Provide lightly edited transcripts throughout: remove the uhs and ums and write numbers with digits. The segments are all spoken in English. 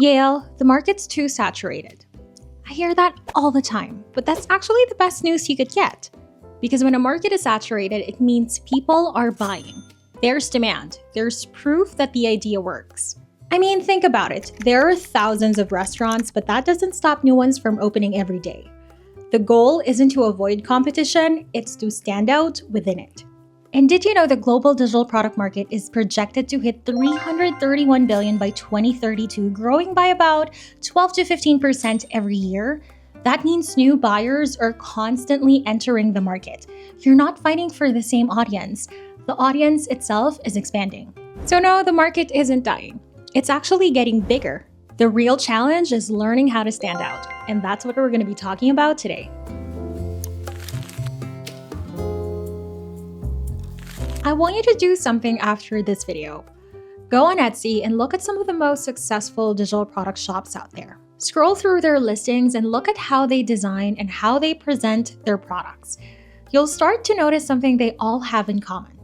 Yale, the market's too saturated. I hear that all the time, but that's actually the best news you could get. Because when a market is saturated, it means people are buying. There's demand. There's proof that the idea works. I mean, think about it. There are thousands of restaurants, but that doesn't stop new ones from opening every day. The goal isn't to avoid competition, it's to stand out within it. And did you know the global digital product market is projected to hit $331 billion by 2032, growing by about 12 to 15% every year? That means new buyers are constantly entering the market. You're not fighting for the same audience. The audience itself is expanding. So no, the market isn't dying. It's actually getting bigger. The real challenge is learning how to stand out. And that's what we're going to be talking about today. I want you to do something after this video. Go on Etsy and look at some of the most successful digital product shops out there. Scroll through their listings and look at how they design and how they present their products. You'll start to notice something they all have in common.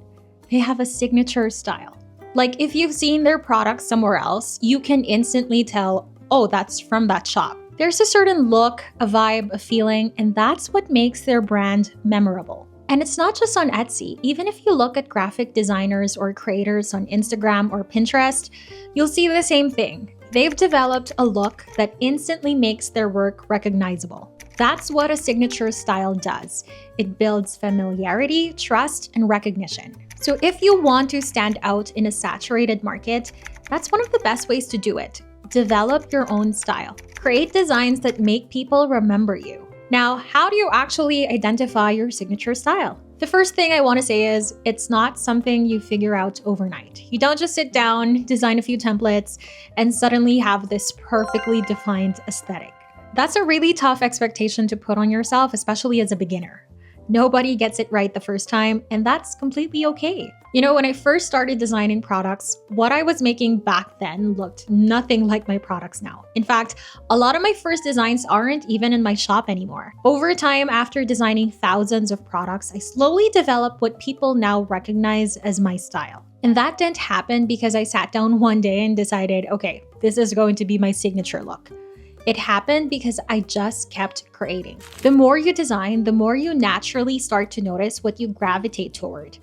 They have a signature style. Like if you've seen their products somewhere else, you can instantly tell, oh, that's from that shop. There's a certain look, a vibe, a feeling, and that's what makes their brand memorable. And it's not just on Etsy. Even if you look at graphic designers or creators on Instagram or Pinterest, you'll see the same thing. They've developed a look that instantly makes their work recognizable. That's what a signature style does. It builds familiarity, trust, and recognition. So if you want to stand out in a saturated market, that's one of the best ways to do it. Develop your own style. Create designs that make people remember you. Now, how do you actually identify your signature style? The first thing I want to say is it's not something you figure out overnight. You don't just sit down, design a few templates, and suddenly have this perfectly defined aesthetic. That's a really tough expectation to put on yourself, especially as a beginner. Nobody gets it right the first time, and that's completely okay. You know, when I first started designing products, what I was making back then looked nothing like my products now. In fact, a lot of my first designs aren't even in my shop anymore. Over time, after designing thousands of products, I slowly developed what people now recognize as my style. And that didn't happen because I sat down one day and decided, okay, this is going to be my signature look. It happened because I just kept creating. The more you design, the more you naturally start to notice what you gravitate toward.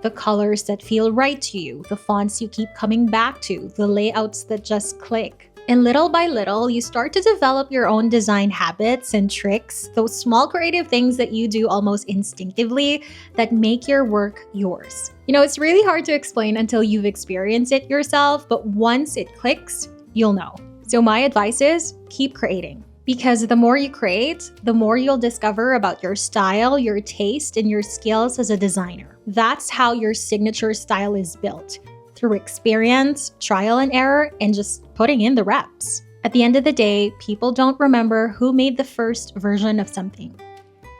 The colors that feel right to you, the fonts you keep coming back to, the layouts that just click. And little by little, you start to develop your own design habits and tricks, those small creative things that you do almost instinctively that make your work yours. You know, it's really hard to explain until you've experienced it yourself, but once it clicks, you'll know. So my advice is keep creating, because the more you create, the more you'll discover about your style, your taste, and your skills as a designer. That's how your signature style is built, through experience, trial and error, and just putting in the reps. At the end of the day, people don't remember who made the first version of something.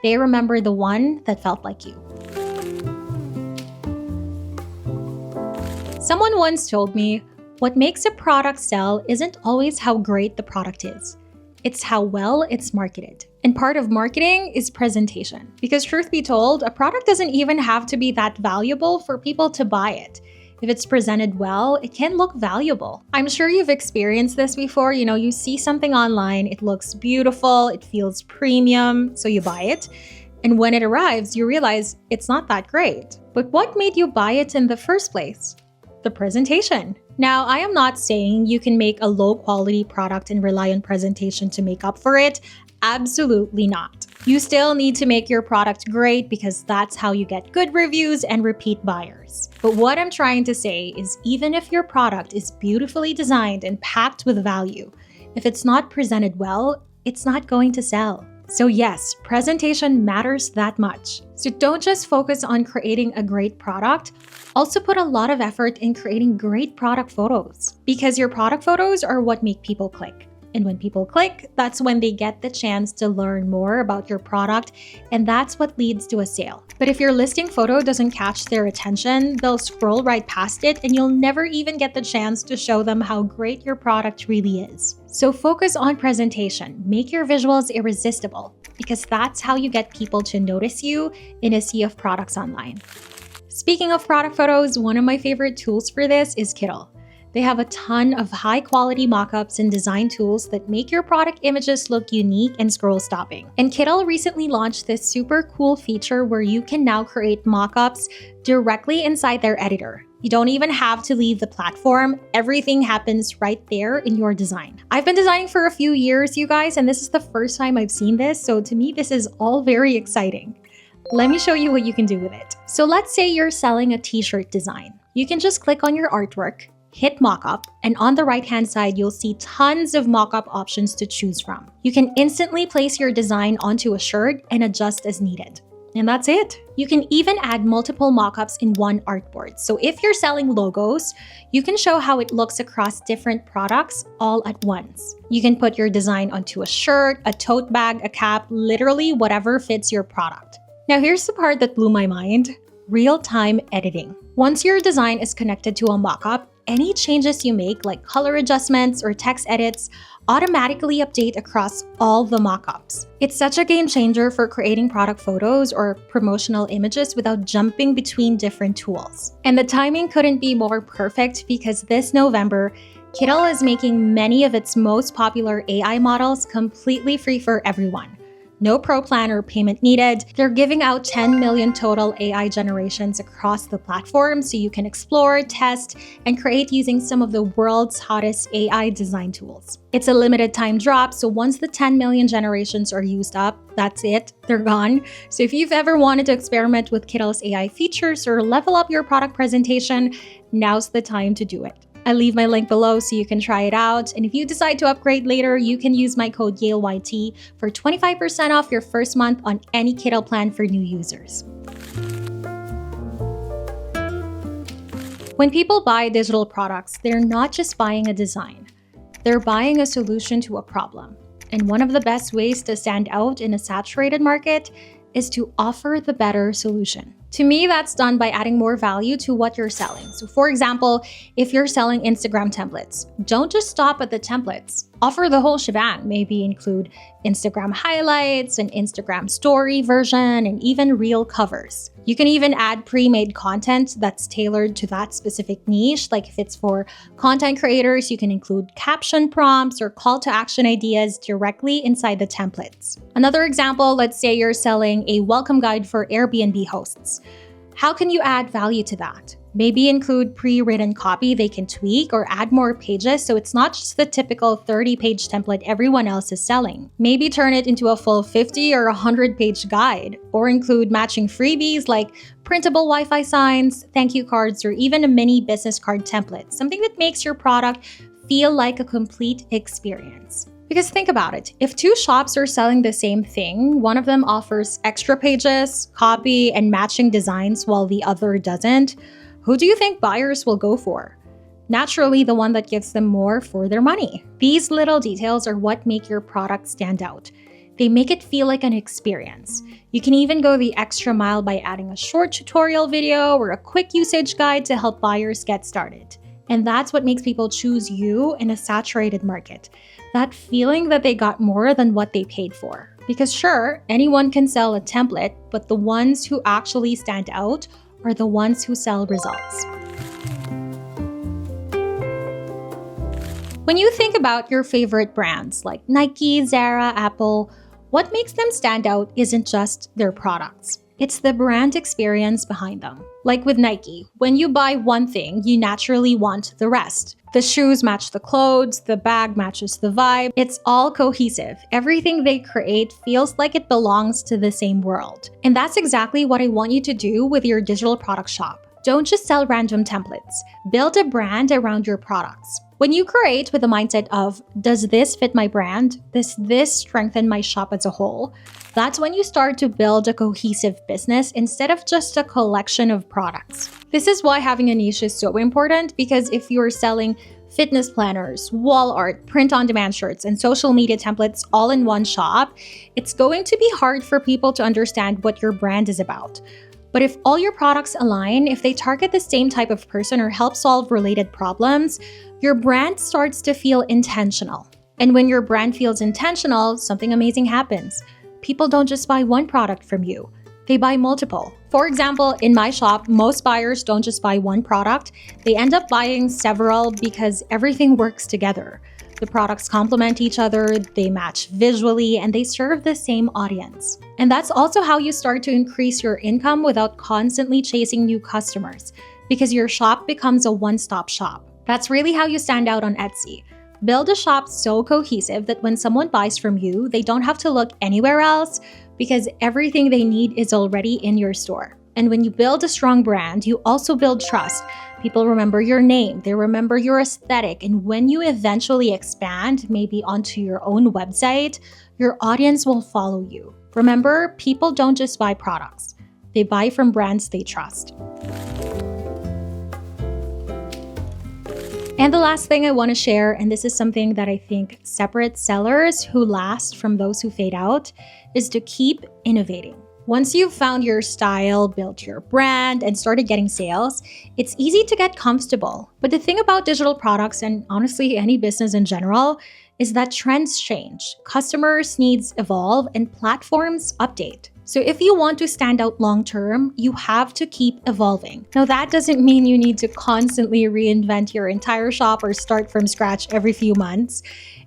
They remember the one that felt like you. Someone once told me, what makes a product sell isn't always how great the product is. It's how well it's marketed. And part of marketing is presentation. Because truth be told, a product doesn't even have to be that valuable for people to buy it. If it's presented well, it can look valuable. I'm sure you've experienced this before. You know, you see something online, it looks beautiful, it feels premium, so you buy it. And when it arrives, you realize it's not that great. But what made you buy it in the first place? The presentation. Now, I am not saying you can make a low-quality product and rely on presentation to make up for it. Absolutely not. You still need to make your product great because that's how you get good reviews and repeat buyers. But what I'm trying to say is even if your product is beautifully designed and packed with value, if it's not presented well, it's not going to sell. So yes, presentation matters that much. So don't just focus on creating a great product, also put a lot of effort in creating great product photos, because your product photos are what make people click. And when people click, that's when they get the chance to learn more about your product, and that's what leads to a sale. But if your listing photo doesn't catch their attention, they'll scroll right past it and you'll never even get the chance to show them how great your product really is. So focus on presentation, make your visuals irresistible, because that's how you get people to notice you in a sea of products online. Speaking of product photos, one of my favorite tools for this is Kittl. They have a ton of high-quality mockups and design tools that make your product images look unique and scroll-stopping. And Kittl recently launched this super cool feature where you can now create mockups directly inside their editor. You don't even have to leave the platform. Everything happens right there in your design. I've been designing for a few years, you guys, and this is the first time I've seen this, so to me, this is all very exciting. Let me show you what you can do with it. So let's say you're selling a t-shirt design. You can just click on your artwork, hit mockup, and on the right-hand side, you'll see tons of mockup options to choose from. You can instantly place your design onto a shirt and adjust as needed. And that's it. You can even add multiple mockups in one artboard. So if you're selling logos, you can show how it looks across different products all at once. You can put your design onto a shirt, a tote bag, a cap, literally whatever fits your product. Now here's the part that blew my mind: real-time editing. Once your design is connected to a mockup, any changes you make, like color adjustments or text edits, automatically update across all the mockups. It's such a game changer for creating product photos or promotional images without jumping between different tools. And the timing couldn't be more perfect because this November, Kittl is making many of its most popular AI models completely free for everyone. No pro plan or payment needed. They're giving out 10 million total AI generations across the platform so you can explore, test, and create using some of the world's hottest AI design tools. It's a limited time drop, so once the 10 million generations are used up, that's it, they're gone. So if you've ever wanted to experiment with Kittl's AI features or level up your product presentation, now's the time to do it. I'll leave my link below so you can try it out. And if you decide to upgrade later, you can use my code YaleYT for 25% off your first month on any Kittl plan for new users. When people buy digital products, they're not just buying a design. They're buying a solution to a problem. And one of the best ways to stand out in a saturated market is to offer the better solution. To me, that's done by adding more value to what you're selling. So for example, if you're selling Instagram templates, don't just stop at the templates. Offer the whole shebang. Maybe include Instagram highlights, an Instagram story version, and even reel covers. You can even add pre-made content that's tailored to that specific niche. Like if it's for content creators, you can include caption prompts or call to action ideas directly inside the templates. Another example, let's say you're selling a welcome guide for Airbnb hosts. How can you add value to that? Maybe include pre-written copy they can tweak or add more pages so it's not just the typical 30-page template everyone else is selling. Maybe turn it into a full 50 or 100-page guide, or include matching freebies like printable Wi-Fi signs, thank you cards, or even a mini business card template, something that makes your product feel like a complete experience. Because think about it, if two shops are selling the same thing, one of them offers extra pages, copy, and matching designs while the other doesn't, who do you think buyers will go for? Naturally, the one that gives them more for their money. These little details are what make your product stand out. They make it feel like an experience. You can even go the extra mile by adding a short tutorial video or a quick usage guide to help buyers get started. And that's what makes people choose you in a saturated market. That feeling that they got more than what they paid for. Because sure, anyone can sell a template, but the ones who actually stand out are the ones who sell results. When you think about your favorite brands like Nike, Zara, Apple, what makes them stand out isn't just their products. It's the brand experience behind them. Like with Nike, when you buy one thing, you naturally want the rest. The shoes match the clothes, the bag matches the vibe. It's all cohesive. Everything they create feels like it belongs to the same world. And that's exactly what I want you to do with your digital product shop. Don't just sell random templates. Build a brand around your products. When you create with the mindset of, does this fit my brand? Does this strengthen my shop as a whole? That's when you start to build a cohesive business instead of just a collection of products. This is why having a niche is so important, because if you're selling fitness planners, wall art, print-on-demand shirts, and social media templates all in one shop, it's going to be hard for people to understand what your brand is about. But if all your products align, if they target the same type of person or help solve related problems, your brand starts to feel intentional. And when your brand feels intentional, something amazing happens. People don't just buy one product from you. They buy multiple. For example, in my shop, most buyers don't just buy one product. They end up buying several because everything works together. The products complement each other, they match visually, and they serve the same audience. And that's also how you start to increase your income without constantly chasing new customers, because your shop becomes a one-stop shop. That's really how you stand out on Etsy. Build a shop so cohesive that when someone buys from you, they don't have to look anywhere else because everything they need is already in your store. And when you build a strong brand, you also build trust. People remember your name, they remember your aesthetic, and when you eventually expand, maybe onto your own website, your audience will follow you. Remember, people don't just buy products, they buy from brands they trust. And the last thing I want to share, and this is something that I think separates sellers who last from those who fade out, is to keep innovating. Once you've found your style, built your brand, and started getting sales, it's easy to get comfortable. But the thing about digital products, and honestly any business in general, is that trends change, customers' needs evolve, and platforms update. So if you want to stand out long-term, you have to keep evolving. Now that doesn't mean you need to constantly reinvent your entire shop or start from scratch every few months.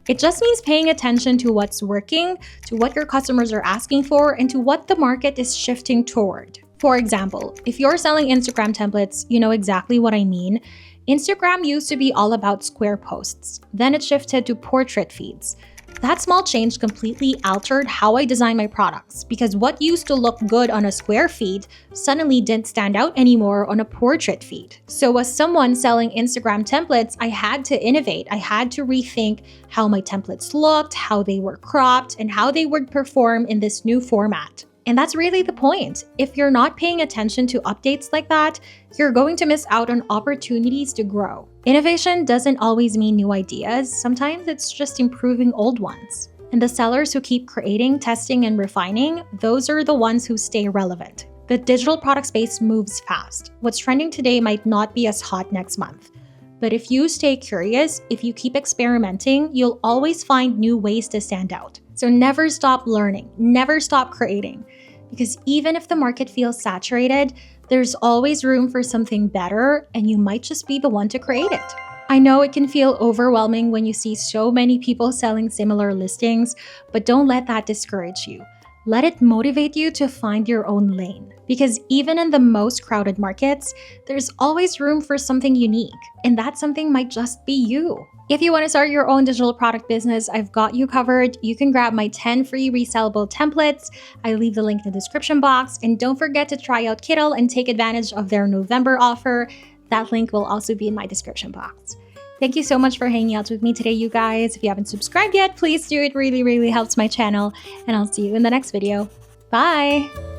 It just means paying attention to what's working, to what your customers are asking for, and to what the market is shifting toward. For example, if you're selling Instagram templates, you know exactly what I mean. Instagram used to be all about square posts. Then it shifted to portrait feeds. That small change completely altered how I design my products because what used to look good on a square feed suddenly didn't stand out anymore on a portrait feed. So as someone selling Instagram templates, I had to innovate. I had to rethink how my templates looked, how they were cropped, and how they would perform in this new format. And that's really the point. If you're not paying attention to updates like that, you're going to miss out on opportunities to grow. Innovation doesn't always mean new ideas. Sometimes it's just improving old ones. And the sellers who keep creating, testing, and refining, those are the ones who stay relevant. The digital product space moves fast. What's trending today might not be as hot next month. But if you stay curious, if you keep experimenting, you'll always find new ways to stand out. So never stop learning, never stop creating. Because even if the market feels saturated, there's always room for something better, and you might just be the one to create it. I know it can feel overwhelming when you see so many people selling similar listings, but don't let that discourage you. Let it motivate you to find your own lane. Because even in the most crowded markets, there's always room for something unique, and that something might just be you. If you want to start your own digital product business, I've got you covered. You can grab my 10 free resellable templates. I leave the link in the description box. And don't forget to try out Kittl and take advantage of their November offer. That link will also be in my description box. Thank you so much for hanging out with me today, you guys. If you haven't subscribed yet, please do. It really, really helps my channel. And I'll see you in the next video. Bye!